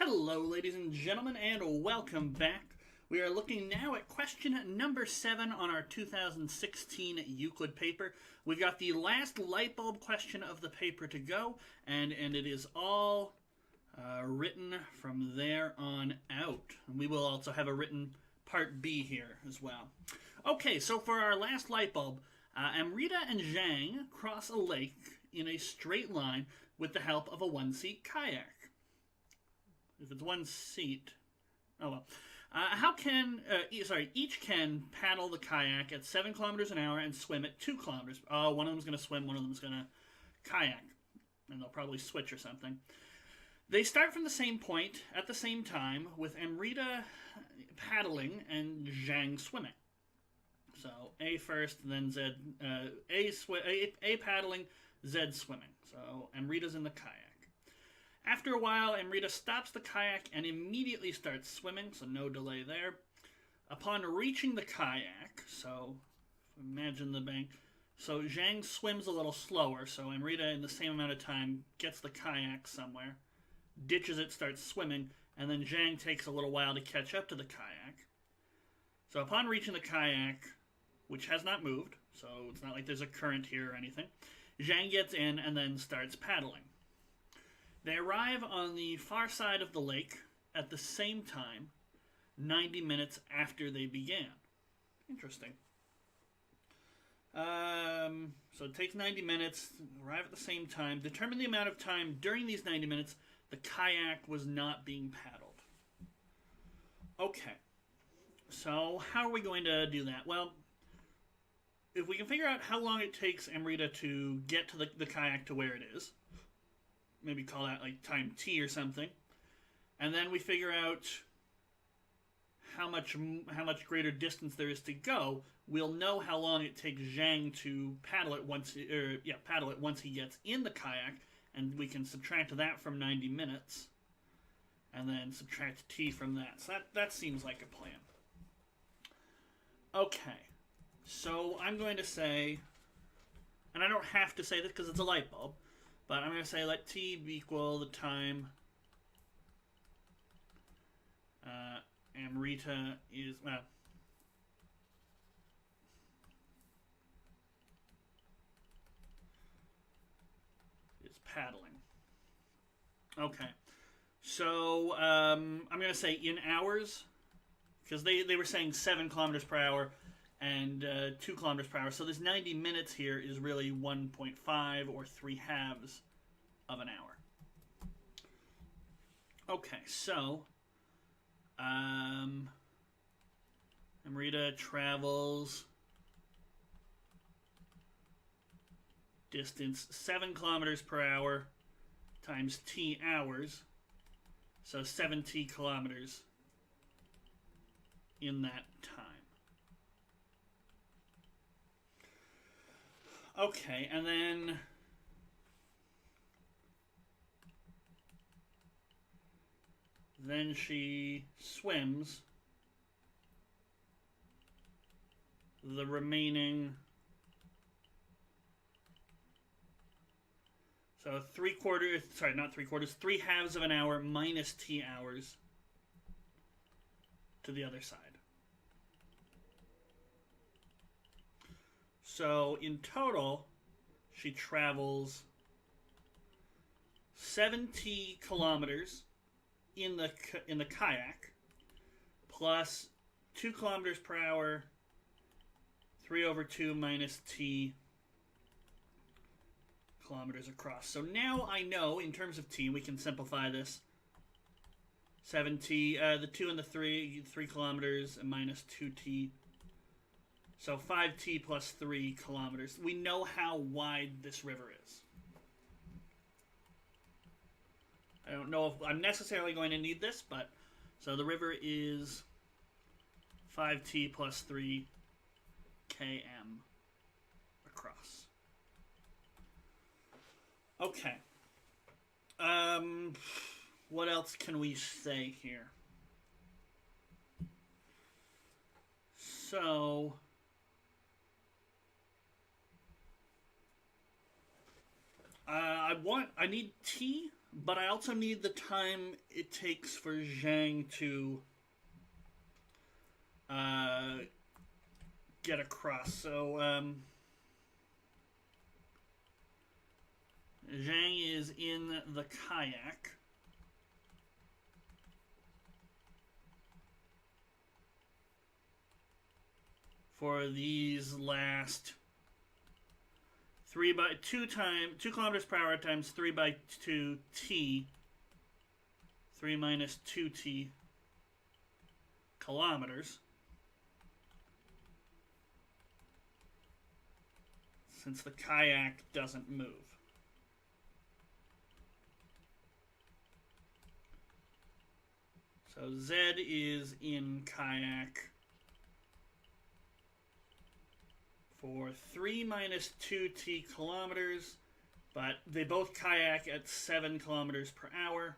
Hello, ladies and gentlemen, and welcome back. We are looking now at question number 7 on our 2016 Euclid paper. We've got the last light bulb question of the paper to go, and it is all written from there on out. And we will also have a written part B here as well. Okay, so for our last light bulb, Amrita and Zhang cross a lake in a straight line with the help of a one-seat kayak. If it's one seat, oh well. Each can paddle the kayak at 7 kilometers an hour and swim at 2 kilometers. One of them's going to swim, one of them's going to kayak. And they'll probably switch or something. They start from the same point at the same time, with Amrita paddling and Zhang swimming. So A first, then Z. A paddling, Z swimming. So Amrita's in the kayak. After a while, Amrita stops the kayak and immediately starts swimming, so no delay there. Upon reaching the kayak, so imagine the bank, so Zhang swims a little slower, so Amrita in the same amount of time gets the kayak somewhere, ditches it, starts swimming, and then Zhang takes a little while to catch up to the kayak. So upon reaching the kayak, which has not moved, so it's not like there's a current here or anything, Zhang gets in and then starts paddling. They arrive on the far side of the lake at the same time, 90 minutes after they began. Interesting. So it takes 90 minutes, arrive at the same time. Determine the amount of time during these 90 minutes the kayak was not being paddled. Okay. So how are we going to do that? Well, if we can figure out how long it takes Amrita to get to the kayak to where it is, maybe call that like time t or something, and then we figure out how much greater distance there is to go, we'll know how long it takes Zhang to paddle it once he gets in the kayak, and we can subtract that from 90 minutes and then subtract t from that. So that seems like a plan. Okay, so I'm going to say, and I don't have to say this because it's a light bulb, but I'm going to say let t equal the time Amrita is, is paddling. Okay. So I'm going to say in hours, because they were saying 7 kilometers per hour and 2 kilometers per hour. So this 90 minutes here is really 1.5 or 3/2 of an hour. Okay, so Amrita travels distance 7 kilometers per hour times t hours, so 70 kilometers in that time. Okay, and then she swims the remaining, so 3/2 of an hour minus t hours to the other side. So in total, she travels 70 kilometers in the kayak, plus 2 kilometers per hour, 3/2 minus t kilometers across. So now I know, in terms of t, we can simplify this. 7t, the 2 and the 3 kilometers, and minus 2t. So 5t plus 3 kilometers. We know how wide this river is. I don't know if I'm necessarily going to need this, but so the river is 5t plus 3 km across. Okay. What else can we say here? So I need T, but I also need the time it takes for Zhang to get across. So Zhang is in the kayak. For these last 2 kilometers per hour times 3 by 2 t, 3 minus 2 t kilometers. Since the kayak doesn't move. So Z is in kayak for 3 minus 2t kilometers, but they both kayak at 7 kilometers per hour.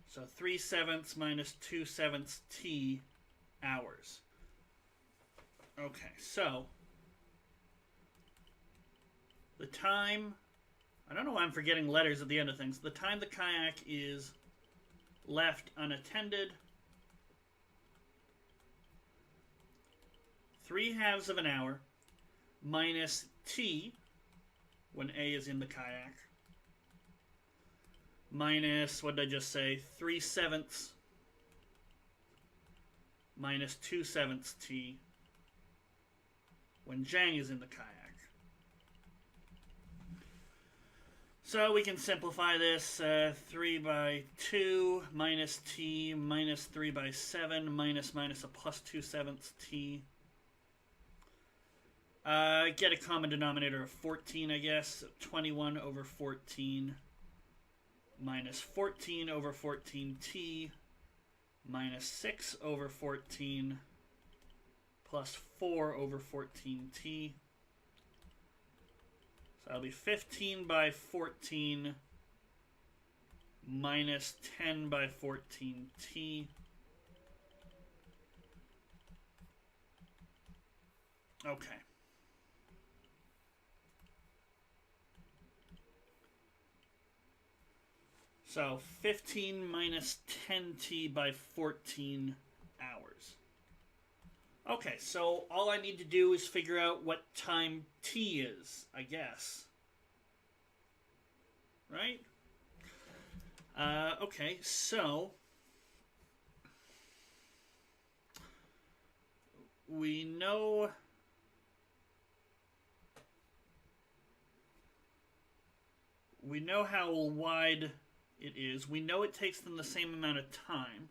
So 3/7 minus 2/7 t hours. Okay, so the time, I don't know why I'm forgetting letters at the end of things. The time the kayak is left unattended, 3/2 of an hour minus t, when A is in the kayak, minus, what did I just say, 3/7 minus 2/7 t, when Zhang is in the kayak. So we can simplify this, 3 by 2 minus t minus 3 by 7 minus a plus 2/7 t. Get a common denominator of 14, I guess. 21 over 14 minus 14 over 14t minus 6 over 14 plus 4 over 14t. So that'll be 15 by 14 minus 10 by 14t. Okay. So 15 minus 10t by 14 hours. Okay, so all I need to do is figure out what time t is, I guess. Right? Okay, so we know how wide it is. We know it takes them the same amount of time.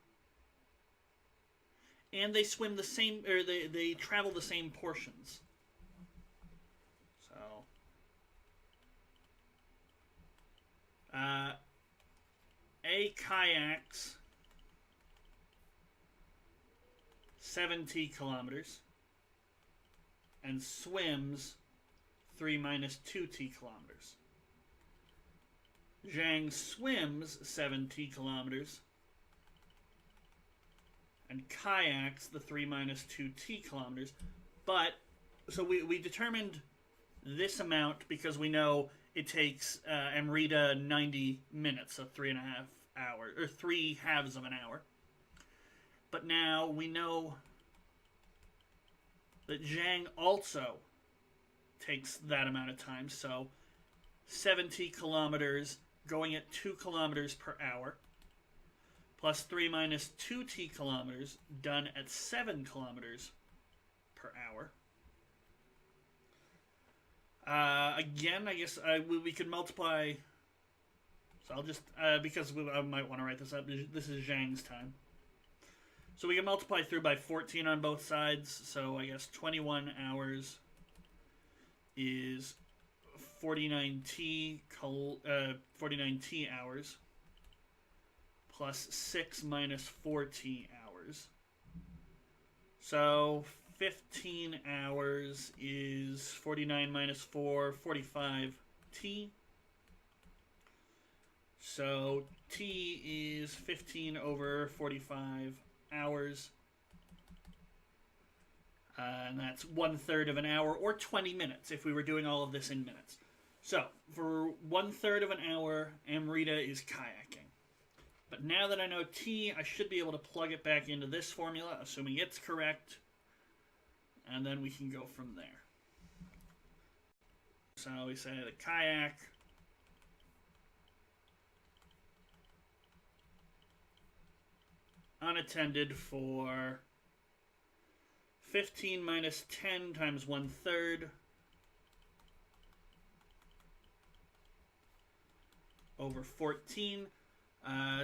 And they swim the same, or they travel the same portions. So, A kayaks 70 kilometers and swims 3 minus 2t kilometers. Zhang swims 70 kilometers and kayaks the 3 minus 2t kilometers. But, so we determined this amount because we know it takes Amrita 90 minutes, so 3.5 hours, or 3/2 of an hour. But now we know that Zhang also takes that amount of time, so 70 kilometers going at 2 kilometers per hour, plus 3 minus 2t kilometers done at 7 kilometers per hour. Again, I guess we could multiply. So I'll just, because I might want to write this up, this is Zhang's time. So we can multiply through by 14 on both sides. So I guess 21 hours is 49t hours plus 6 minus 4t hours. So 15 hours is 49 minus 4, 45t. So t is 15 over 45 hours. And that's 1/3 of an hour, or 20 minutes if we were doing all of this in minutes. So, for 1/3 of an hour, Amrita is kayaking. But now that I know T, I should be able to plug it back into this formula, assuming it's correct, and then we can go from there. So we say the kayak unattended for 15 minus 10 times 1/3 over 14.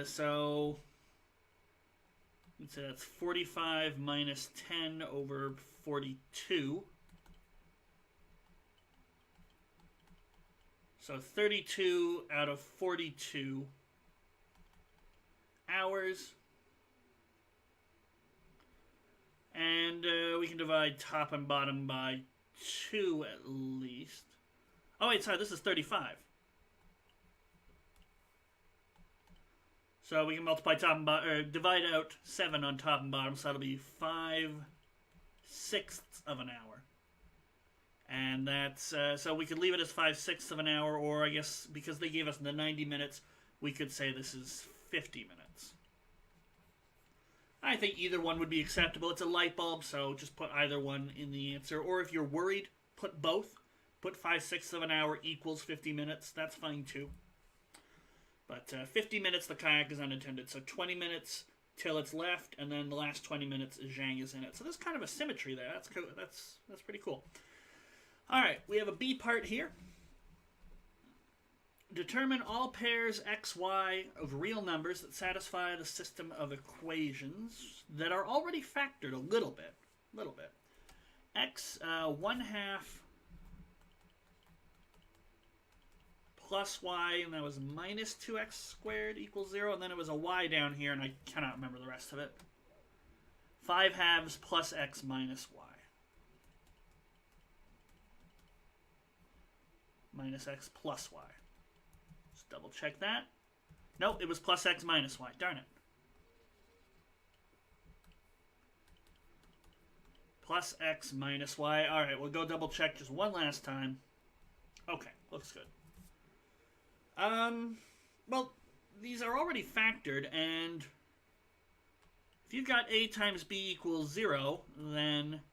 So let's say that's 45 minus 10 over 42. So 32 out of 42 hours. And we can divide top and bottom by 2 at least. Oh wait, sorry, this is 35. So we can multiply top and bottom, or divide out 7 on top and bottom, so that'll be 5/6 of an hour. And that's, so we could leave it as 5/6 of an hour, or I guess because they gave us the 90 minutes, we could say this is 50 minutes. I think either one would be acceptable. It's a light bulb, so just put either one in the answer. Or if you're worried, put both. Put 5/6 of an hour equals 50 minutes. That's fine too. But 50 minutes, the kayak is unattended. So 20 minutes till it's left, and then the last 20 minutes, Zhang is in it. So there's kind of a symmetry there. That's cool. That's pretty cool. All right, we have a B part here. Determine all pairs x, y of real numbers that satisfy the system of equations that are already factored a little bit. X 1/2 plus y, and that was minus 2x squared equals 0, and then it was a y down here, and I cannot remember the rest of it. 5/2 plus x minus y. Minus x plus y. Just double check that. Nope, it was plus x minus y. Darn it. Plus x minus y. Alright, we'll go double check just one last time. Okay, looks good. Well, these are already factored, and if you've got a times b equals 0, then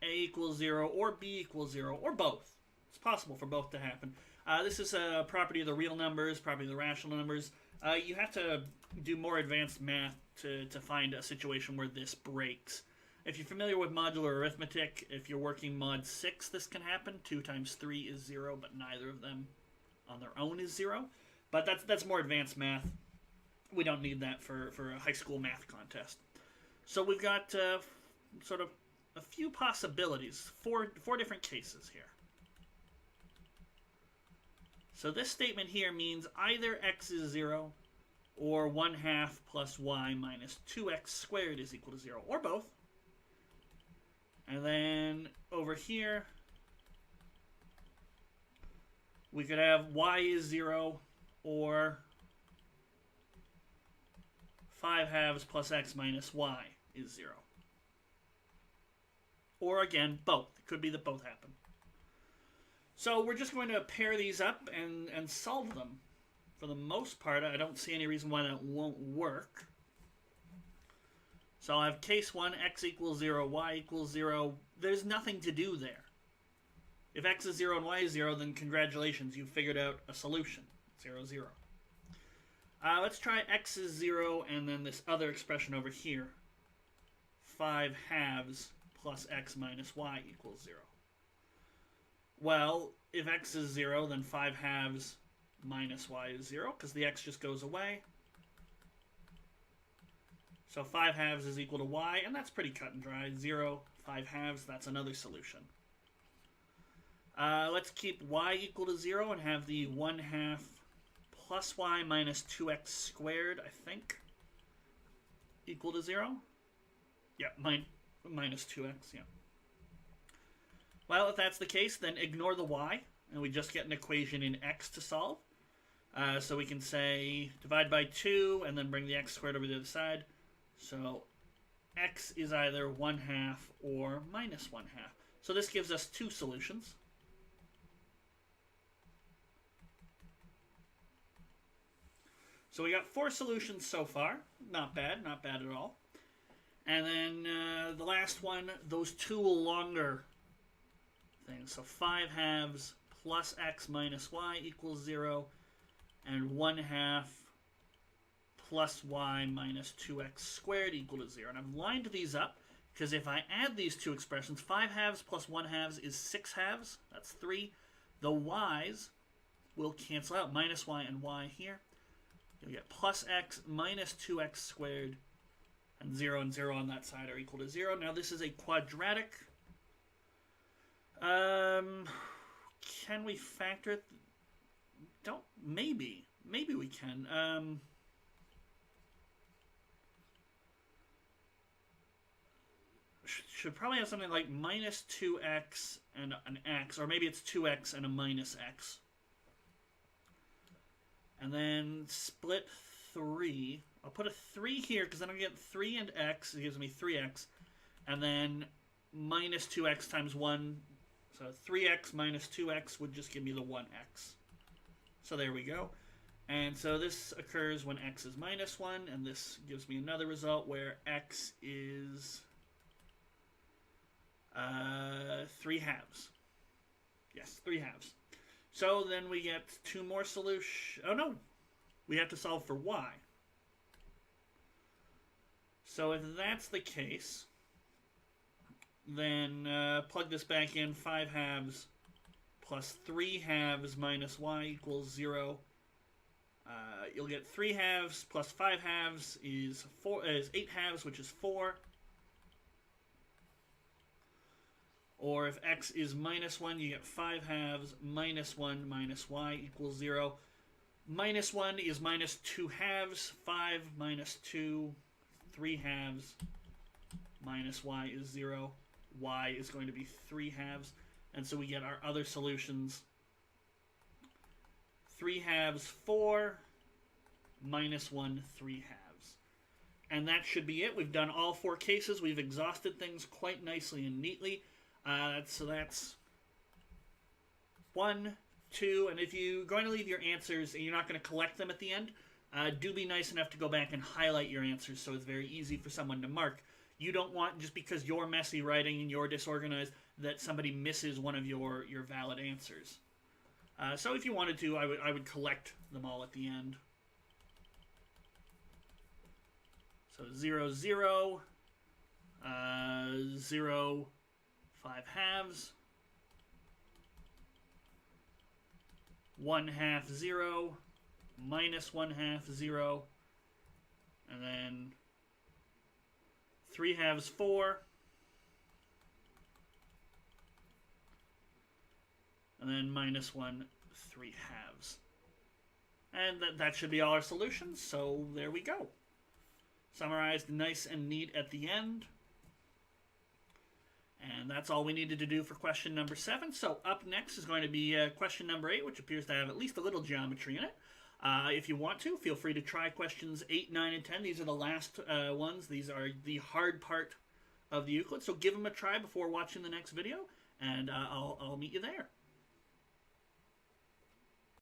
a equals 0 or b equals 0, or both. It's possible for both to happen. This is a property of the real numbers, property of the rational numbers. You have to do more advanced math to find a situation where this breaks. If you're familiar with modular arithmetic, if you're working mod 6, this can happen. 2 times 3 is 0, but neither of them on their own is 0. But that's more advanced math. We don't need that for a high school math contest. So we've got sort of a few possibilities, four different cases here. So this statement here means either x is 0 or 1/2 plus y minus 2x squared is equal to 0, or both. And then over here, we could have y is 0 or 5/2 plus x minus y is 0. Or again, both. It could be that both happen. So we're just going to pair these up and solve them. For the most part, I don't see any reason why that won't work. So I'll have case 1, x equals 0, y equals 0. There's nothing to do there. If x is 0 and y is 0, then congratulations, you've figured out a solution. 0, 0. Let's try x is 0 and then this other expression over here. 5/2 plus x minus y equals 0. Well, if x is 0, then 5/2 minus y is 0, because the x just goes away. So 5/2 is equal to y, and that's pretty cut and dry. 0, 5/2, that's another solution. Let's keep y equal to 0 and have the 1/2 plus y minus 2x squared, I think, equal to 0. Yeah, minus 2x, yeah. Well, if that's the case, then ignore the y, and we just get an equation in x to solve. So we can say divide by 2, and then bring the x squared over to the other side. So x is either 1/2 or minus 1/2. So this gives us two solutions. So we got 4 solutions so far. Not bad at all. And then the last one, those 2 longer things. So 5/2 plus x minus y equals 0, and 1/2 plus y minus 2x squared equal to 0. And I've lined these up because if I add these 2 expressions, 5/2 plus 1/2 is 6/2. That's 3. The y's will cancel out. Minus y and y here. You'll get plus x minus 2x squared, and 0 on that side are equal to 0. Now this is a quadratic. Can we factor it? Maybe we can. Should probably have something like minus 2x and an x, or maybe it's 2x and a minus x. And then split 3. I'll put a 3 here because then I'll get 3 and x. It gives me 3x. And then minus 2x times 1. So 3x minus 2x would just give me the 1x. So there we go. And so this occurs when x is minus 1. And this gives me another result where x is 3/2. Yes, 3/2. So then we get 2 more solutions. Oh no, we have to solve for y. So if that's the case, then plug this back in. 5/2 plus 3/2 minus y equals 0. You'll get 3/2 plus 5/2 is 8/2, which is 4. Or if x is minus 1, you get 5/2 minus 1 minus y equals 0. Minus 1 is minus 2/2. 5 minus 2, 3/2 minus y is 0. Y is going to be 3/2. And so we get our other solutions. 3/2, 4, minus 1, 3/2. And that should be it. We've done all 4 cases. We've exhausted things quite nicely and neatly. So that's 1, 2, and if you're going to leave your answers and you're not going to collect them at the end, do be nice enough to go back and highlight your answers so it's very easy for someone to mark. You don't want, just because you're messy writing and you're disorganized, that somebody misses one of your valid answers. So if you wanted to, I would collect them all at the end. So 0, 0, 0, 5/2, 1/2, 0, minus 1/2, 0, and then 3/2, 4, and then minus 1, 3/2. And that should be all our solutions, so there we go. Summarized nice and neat at the end. And that's all we needed to do for question number 7. So up next is going to be question number 8, which appears to have at least a little geometry in it. If you want to, feel free to try questions 8, 9, and 10. These are the last ones. These are the hard part of the Euclid. So give them a try before watching the next video, and I'll meet you there.